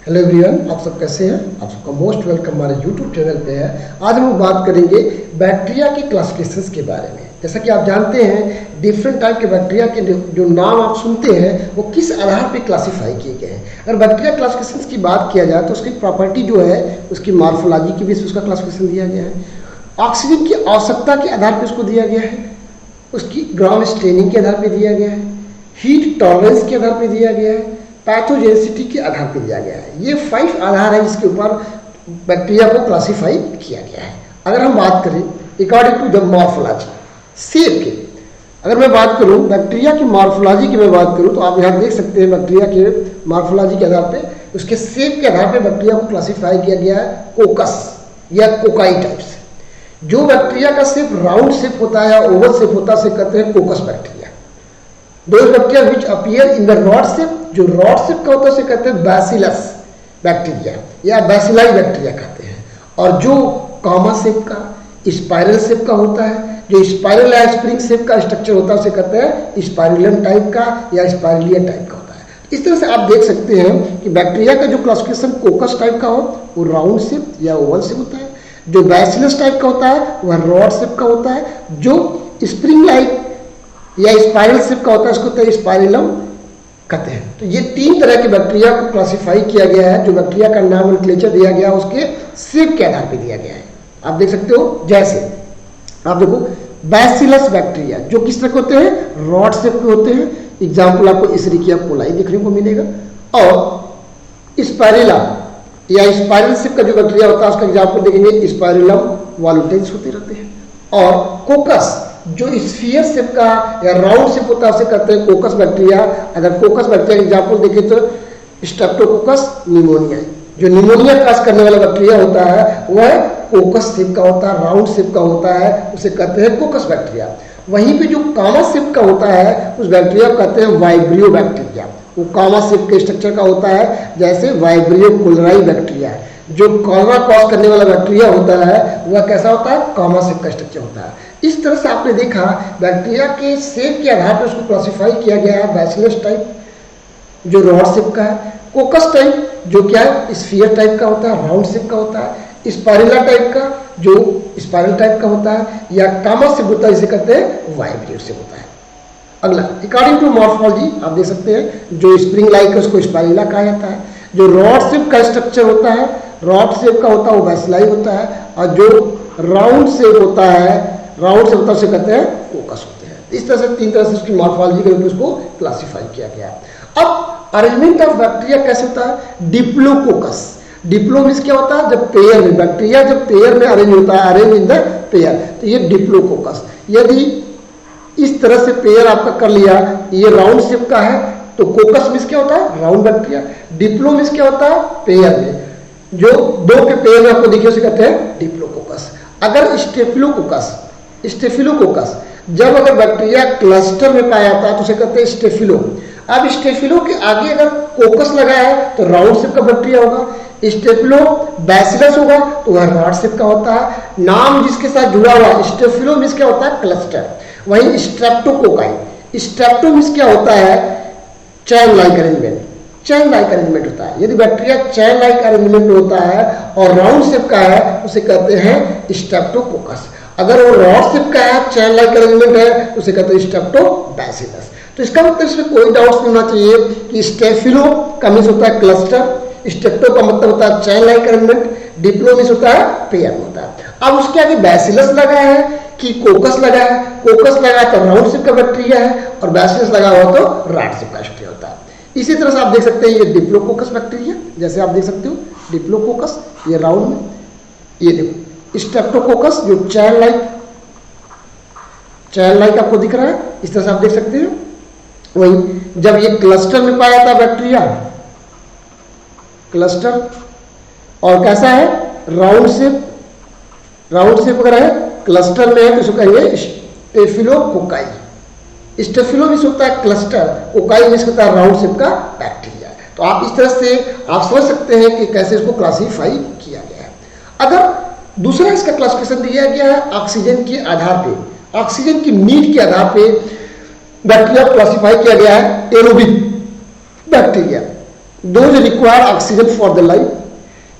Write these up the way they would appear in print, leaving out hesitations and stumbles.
Hello everyone, आप सब कैसे हैं? आप सबका मोस्ट वेलकम हमारे यूट्यूब चैनल पे है। आज हम बात करेंगे बैक्टीरिया के क्लासिफिकेशंस के बारे में। जैसा कि आप जानते हैं, डिफरेंट टाइप के बैक्टीरिया के जो नाम आप सुनते हैं वो किस आधार पे क्लासीफाई किए गए हैं। अगर बैक्टीरिया क्लासिफिकेशंस की बात किया जाए तो उसकी प्रॉपर्टी जो है उसकी मॉर्फोलॉजी की बेस पे उसका क्लासिफिकेशन दिया गया है। ऑक्सीजन की आवश्यकता के आधार पर उसको दिया गया है, उसकी ग्राउंड स्ट्रेनिंग के आधार पर दिया गया है, हीट टॉलरेंस के आधार पर दिया गया है, पैथोजेनिसिटी के आधार पर दिया गया है। ये 5 आधार है जिसके ऊपर बैक्टीरिया को क्लासीफाई किया गया है। अगर हम बात करें according to the morphology shape के, अगर मैं बात करूं बैक्टीरिया की मॉर्फोलॉजी की मैं बात करूं तो आप यहाँ देख सकते हैं बैक्टीरिया के मॉर्फोलॉजी के आधार पे उसके शेप के आधार पे बैक्टीरिया को क्लासीफाई किया गया है कोकस या कोकाई टाइप से। जो बैक्टीरिया का शेप राउंड शेप होता है या ओवल शेप होता है उसे कहते हैं कोकस bacteria. Those bacteria which appear in the rod shape, जो रॉड शेप का होता है उसे कहते हैं बैसिलस बैक्टीरिया या बैसिलाई बैक्टीरिया कहते हैं। और जो कॉमा शेप का स्पाइरल शेप का होता है, जो स्पाइरल या स्प्रिंग शेप का स्ट्रक्चर होता है उसे कहते हैं स्पाइरुलम टाइप का या स्पाइरलिया टाइप का होता है। इस तरह से आप देख सकते हैं कि बैक्टीरिया का जो क्लासिफिकेशन कोकस टाइप का हो वो राउंड शेप या ओवल शेप होता है, जो बैसिलस टाइप का होता है वह रॉड शेप का होता है, जो स्प्रिंग लाइक या स्पाइरल शेप का होता है उसको तो स्पाइरलम कहते हैं। तो ये 3 तरह के बैक्टीरिया को क्लासिफाई किया गया है। जो बैक्टीरिया का नाम नोमेनक्लेचर दिया गया है उसके शेप के आधार पे दिया गया है। आप देख सकते हो, जैसे आप देखो बैसिलस बैक्टीरिया जो किस तरह के होते हैं, रॉड शेप के होते हैं। एग्जाम्पल आपको इशरिकिया कोलाई देखने को मिलेगा। और स्पाइरुला या स्पाइरल शेप का जो बैक्टीरिया होता है उसका एग्जाम्पल देखेंगे स्पाइरुलम वॉलुटेंस होते रहते हैं। और कोकस जो स्फीयर शेप का या राउंड शेप होता है उसे कहते हैं कोकस बैक्टीरिया। अगर कोकस बैक्टीरिया एग्जाम्पल देखें तो स्ट्रेप्टोकोकस निमोनिया, जो निमोनिया काज करने वाला बैक्टीरिया होता है वह कोकस शेप का होता है, राउंड शेप का होता है, उसे कहते हैं कोकस बैक्टीरिया। वहीं पे जो कामा शेप का होता है उस बैक्टीरिया को कहते हैं वाइब्रियो बैक्टीरिया। वो कामा शेप के स्ट्रक्चर का होता है, जैसे वाइब्रियो कोलराई बैक्टीरिया। जो कॉलरा कॉज करने वाला बैक्टीरिया होता है वह कैसा होता है, कामा शेप का स्ट्रक्चर होता है। इस तरह से आपने देखा बैक्टीरिया के शेप के आधार पर उसको क्लासिफाई किया गया है। बैसिलस टाइप जो रॉड शेप का है, कोकस टाइप जो क्या है स्फीयर टाइप का होता है, राउंड शेप का होता है, स्पाइरुला टाइप का जो स्पाइरल टाइप का होता है, या कामा शेप होता है इसे कहते हैं वाइब्रियो शेप होता है। अगला अकॉर्डिंग टू मॉर्फोलॉजी आप देख सकते हैं जो स्प्रिंग लाइक है उसको स्पाइरुला कहा जाता है। जो रॉड शेप का स्ट्रक्चर होता है, रॉड शेप का होता है वो बैसिलाई होता है। और जो राउंड शेप होता है, राउंड शेप होता है उसे कहते हैं कोकस होते हैं। इस तरह से 3 तरह से उसकी मॉर्फोलॉजी के रूप में उसको क्लासिफाई किया गया है। अब अरेंजमेंट ऑफ बैक्टीरिया कैसे होता है, डिप्लोकोकस। डिप्लो मींस क्या होता है, जब पेयर में बैक्टीरिया जब पेयर में अरेंज होता है, अरेंज इन द पेयर, तो ये डिप्लोकोकस। यदि इस तरह से पेयर आपका कर लिया, ये राउंड शेप का है तो कोकस मींस क्या होता है, राउंड बैक्टीरिया। डिप्लो मींस क्या होता है, पेयर में जो 2 के पेयर में आपको देखिए उसे कहते हैं डिप्लोकोकस। अगर स्टेफिलोकोकस जब अगर बैक्टीरिया क्लस्टर में पाया जाता है तो उसे कहते हैं स्टेफिलो। अब स्टेफिलो के आगे अगर कोकस लगा है तो राउंड शेप का बैक्टीरिया होगा। स्टेफिलो बैसिलस होगा तो वह रॉड शेप का होता है। नाम जिसके साथ जुड़ा हुआ स्टेफिलो मींस क्या होता है, क्लस्टर। वहीं स्ट्रेप्टोकोकाई, स्ट्रेप्टो मींस क्या होता है, चैन लाइक अरेंजमेंट। चैन लाइक अरेंजमेंट होता है। यदि बैक्टीरिया चैन लाइक अरेंजमेंट होता है और राउंड शेप का है उसे कहते हैं स्ट्रेप्टोकोकस। अगर वो रॉड शेप का है, चैन लाइक अरेंजमेंट है, उसे कहते हैं स्ट्रेप्टोबैसिलस। तो इसका मतलब इसमें कोई डाउट नहीं होना चाहिए कि स्टेफिलो का मींस होता है क्लस्टर, स्ट्रेप्टो का मतलब होता है चैन लाइक अरेंजमेंट, डिप्लो मींस होता है पेयर होता है। अब उसके आगे बैसिलस लगा है कि कोकस लगा है, कोकस लगा तो राउंड शेप का बैक्टीरिया है और बैसिलस लगा हुआ तो रॉड शेप का बैक्टीरिया होता है। इसी तरह से आप देख सकते हैं ये डिप्लोकोकस बैक्टीरिया, जैसे आप देख सकते हो डिप्लोकोकस ये राउंड में, ये देखो स्ट्रेप्टोकोकस जो चैन लाइक आपको दिख रहा है, इस तरह से आप देख सकते हैं। वही जब ये क्लस्टर में पाया जाता है बैक्टीरिया, क्लस्टर और कैसा है, राउंड शेप अगर है क्लस्टर में है तो इसको कहेंगे स्टेफिलोकोकाई। स्टेफिलो मींस होता है क्लस्टर, कोकाई मींस होता है राउंड शेप का बैक्टीरिया। तो आप इस तरह से आप समझ सकते हैं कि कैसे इसको क्लासीफाई किया गया है। अगर दूसरा इसका क्लासिफिकेशन दिया गया है ऑक्सीजन के आधार पे, ऑक्सीजन की नीड के आधार पे बैक्टीरिया क्लासिफाई किया गया है aerobic bacteria. Those require oxygen for the life,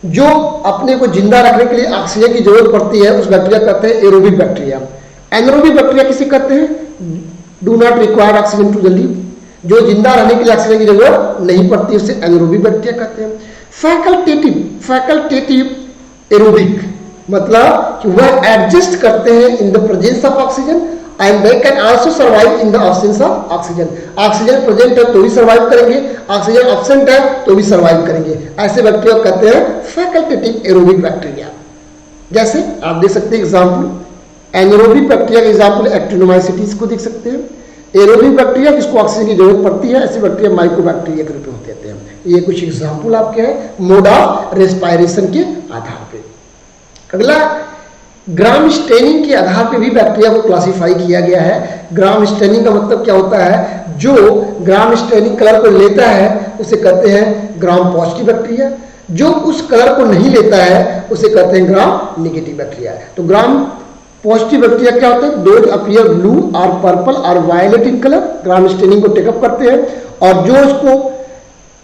जो अपने को जिंदा रखने के लिए ऑक्सीजन की जरूरत पड़ती है उस बैक्टीरिया कहते हैं एरोबिक बैक्टीरिया। एनारोबिक बैक्टीरिया किसे कहते हैं? Do not require oxygen to the live, जो जिंदा रहने के लिए ऑक्सीजन की जरूरत नहीं पड़ती उसे एनारोबिक बैक्टीरिया कहते हैं। फैकल्टेटिव एरोबिक मतलब कि वह एडजस्ट करते हैं in the presence of oxygen and they can also survive in the absence of oxygen. Oxygen present है तो भी सर्वाइव करेंगे, ऑक्सीजन एब्सेंट है तो भी सर्वाइव करेंगे। ऐसे बैक्टीरिया कहते हैं फैकल्टेटिव एरोबिक बैक्टीरिया। जैसे आप देख सकते हैं एग्जाम्पल, एनारोबिक बैक्टीरिया का एग्जाम्पल एक्टिनोमाइसिटीज को देख सकते हैं। एरोबिक बैक्टीरिया जिसको ऑक्सीजन की जरूरत पड़ती है, ऐसे बैक्टीरिया माइकोबैक्टीरिया के रूप में होते हैं। ये कुछ एग्जाम्पल आपके हैं मोड ऑफ रेस्पायरेशन के आधार पे। अगला, ग्राम स्टेनिंग के आधार पे भी बैक्टीरिया को क्लासिफाई किया गया है। ग्राम स्टेनिंग का मतलब क्या होता है? जो ग्राम स्टेनिंग कलर को लेता है उसे कहते हैं ग्राम पॉजिटिव बैक्टीरिया, जो उस कलर को नहीं लेता है उसे कहते हैं ग्राम नेगेटिव बैक्टीरिया। तो ग्राम पॉजिटिव बैक्टीरिया क्या होते हैं? दोज अपीयर ब्लू और पर्पल और violet in colour, Gram staining को टेकअप करते हैं। और जो इसको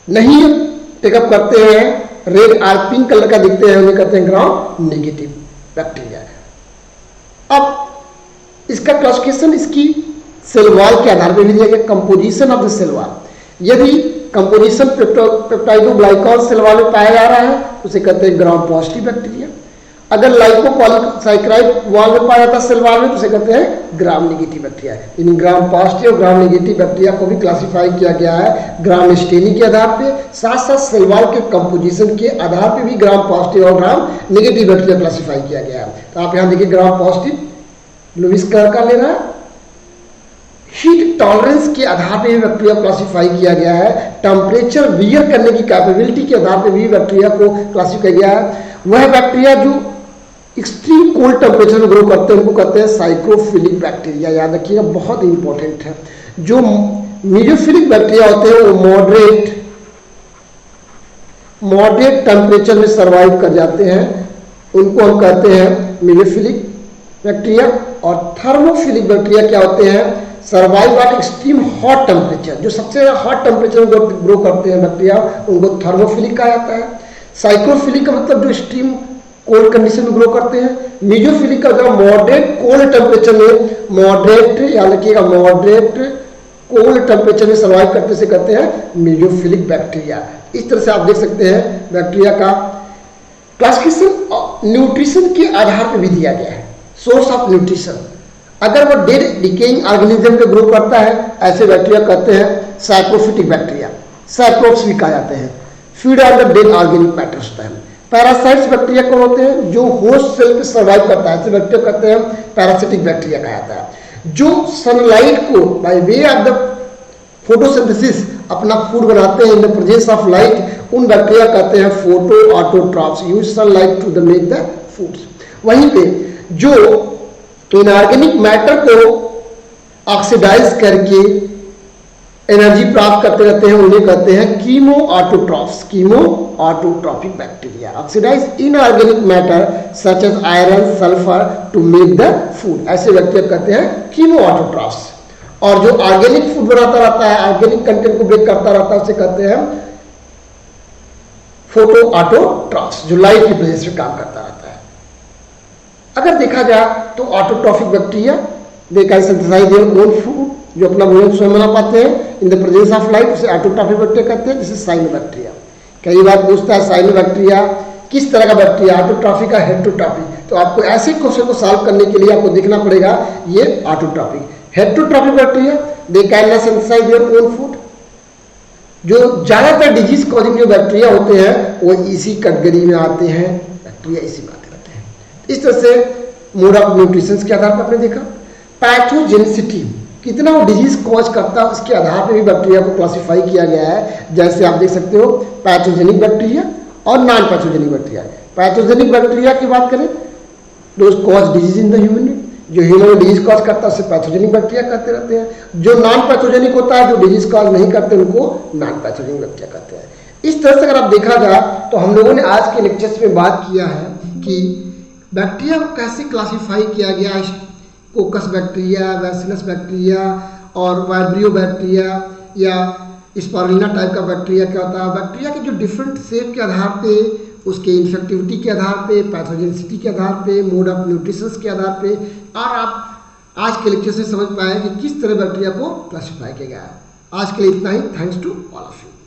नहीं टेकअप करते हैं, रेड और पिंक कलर का दिखते हैं, उन्हें कहते हैं ग्राम नेगेटिव बैक्टीरिया। अब इसका क्लासिफिकेशन इसकी सेल वॉल के आधार पर भी दिया गया, composition of the cell wall. यदि कंपोजिशन पेप्टाइडोग्लाइकॉन सेल वॉल में पाया जा रहा है उसे कहते हैं ग्राम पॉजिटिव बैक्टीरिया। अगर लाइकोपॉलीसाइक्राइड वॉल में पाया जाता है सेल वॉल में तो उसे कहते हैं ग्राम नेगेटिव बैक्टीरिया। इन ग्राम पॉजिटिव और ग्राम नेगेटिव बैक्टीरिया को भी क्लासिफाई किया गया है ग्राम स्टेनिंग के आधार पे, साथ साथ सेल वॉल के कंपोजिशन के आधार पे भी ग्राम पॉजिटिव और ग्राम नेगेटिव बैक्टीरिया क्लासिफाई किया गया है। तो आप यहाँ देखिए ग्राम पॉजिटिव ब्लूइश कलर का ले रहा है। हीट टॉलरेंस के आधार पर भी बैक्टीरिया क्लासिफाई किया गया है। टेम्परेचर बियर करने की कैपेबिलिटी के आधार पर भी बैक्टीरिया को क्लासिफाई किया गया है। वह बैक्टीरिया जो एक्सट्रीम कोल्ड टेम्परेचर में ग्रो करते हैं उनको कहते हैं साइक्रोफिलिक बैक्टीरिया। याद रखिएगा, बहुत इंपॉर्टेंट है। जो मीडियोफिलिक बैक्टीरिया होते हैं वो मॉडरेट टेम्परेचर में सर्वाइव कर जाते हैं, उनको हम कहते हैं मीडियोफिलिक बैक्टीरिया। और थर्मोफिलिक बैक्टीरिया क्या होते हैं? Survive eight extreme hot temperature, जो सबसे हॉट टेम्परेचर में ग्रो करते हैं बैक्टीरिया उनको थर्मोफिलिक कहा जाता है। साइक्रोफिलिक का मतलब जो एक्सट्रीम कोल्ड कंडीशन में ग्रो करते हैं। मीडियोफिलिक का जो मॉडरेट कोल्ड टेम्परेचर में, मॉडरेट कोल्ड टेम्परेचर में सर्वाइव करते से कहते हैं मीडियोफिलिक बैक्टीरिया। इस तरह से आप देख सकते हैं बैक्टीरिया का क्लासिफिकेशन न्यूट्रिशन के आधार पर भी दिया गया है। सोर्स ऑफ न्यूट्रिशन, अगर वो डेड डिकेइंग ऑर्गेनिज्म पे ग्रो करता है ऐसे बैक्टीरिया कहते हैं साइक्रोफिटिक बैक्टीरिया, साइक्रोप्स भी कहा जाते हैं। Feed on the dead organic matter होता है। पैरासाइट्स बैक्टीरिया कौन होते हैं? जो होस्ट सेल पे सर्वाइव करता है ऐसे बैक्टीरिया कहते हैं पैरासिटिक बैक्टीरिया कहा जाता है। जो सनलाइट को by way of the photosynthesis अपना फूड बनाते हैं in the presence of light, उन बैक्टीरिया कहते हैं photoautotrophs, use sunlight to the make the foods. वहीं पे जो इनऑर्गेनिक मैटर को ऑक्सीडाइज करके एनर्जी प्राप्त करते रहते हैं उन्हें कहते हैं chemoautotrophs, chemoautotrophic bacteria. Oxidise inorganic matter such as iron sulphur to make the food, ऐसे बैक्टीरिया कहते हैं कीमो ऑटोट्रॉप्स। और जो ऑर्गेनिक फूड बनाता रहता है, ऑर्गेनिक कंटेंट को ब्रेक करता रहता है उसे कहते हैं फोटो ऑटोट्रॉप्स, जो लाइट की वजह से काम करता रहता है। अगर देखा जाए तो autotrophic bacteria they can synthesise their own food, जो अपना भोजन स्वयं बना पाते हैं in the presence of light, उसे ऑटोट्रॉफिक बैक्टीरिया कहते हैं। जैसे साइनोबैक्टीरिया, कई बार पूछता है साइनोबैक्टीरिया किस तरह का बैक्टीरिया, ऑटोट्रॉफिक का हेटेरोट्रॉफिक। तो आपको ऐसे क्वेश्चन को सॉल्व करने के लिए आपको देखना पड़ेगा ये autotrophic. Heterotrophic bacteria they can not synthesise their own food, जो ज्यादातर डिजीज कॉजिंग जो बैक्टीरिया होते हैं वो इसी कैटेगरी में आते हैं, बैक्टीरिया इसी में आते हैं। इस तरह से मोड ऑफ न्यूट्रिशन के आधार पर आपने देखा। पैथोजेनिसिटी, कितना वो डिजीज कॉज करता है उसके आधार पर भी बैक्टीरिया को क्लासिफाई किया गया है। जैसे आप देख सकते हो पैथोजेनिक बैक्टीरिया और non pathogenic bacteria. Pathogenic bacteria की बात करें those cause disease in the human, जो ह्यूमन डिजीज कॉज करता है उसे पैथोजेनिक बैक्टीरिया कहते रहते हैं। जो नॉन पैथोजेनिक होता है, जो डिजीज कॉज नहीं करते, उनको नॉन पैथोजेनिक बैक्टीरिया कहते हैं। इस तरह से अगर आप देखा जाए तो हम लोगों ने आज के लेक्चर्स में बात किया है कि बैक्टीरिया को कैसे क्लासिफाई किया गया, कोकस बैक्टीरिया, बैसिलस बैक्टीरिया और वाइब्रियो बैक्टीरिया या स्पारुलिना टाइप का बैक्टीरिया क्या होता है, बैक्टीरिया के जो डिफरेंट शेप के आधार पे, उसके इन्फेक्टिविटी के आधार पे, पैथोजेनिसिटी के आधार पे, मोड ऑफ न्यूट्रिशंस के आधार पे, और आप आज के लेक्चर से समझ पाए कि किस तरह बैक्टीरिया को क्लासिफाई किया गया है। आज के लिए इतना ही। Thanks to all of you.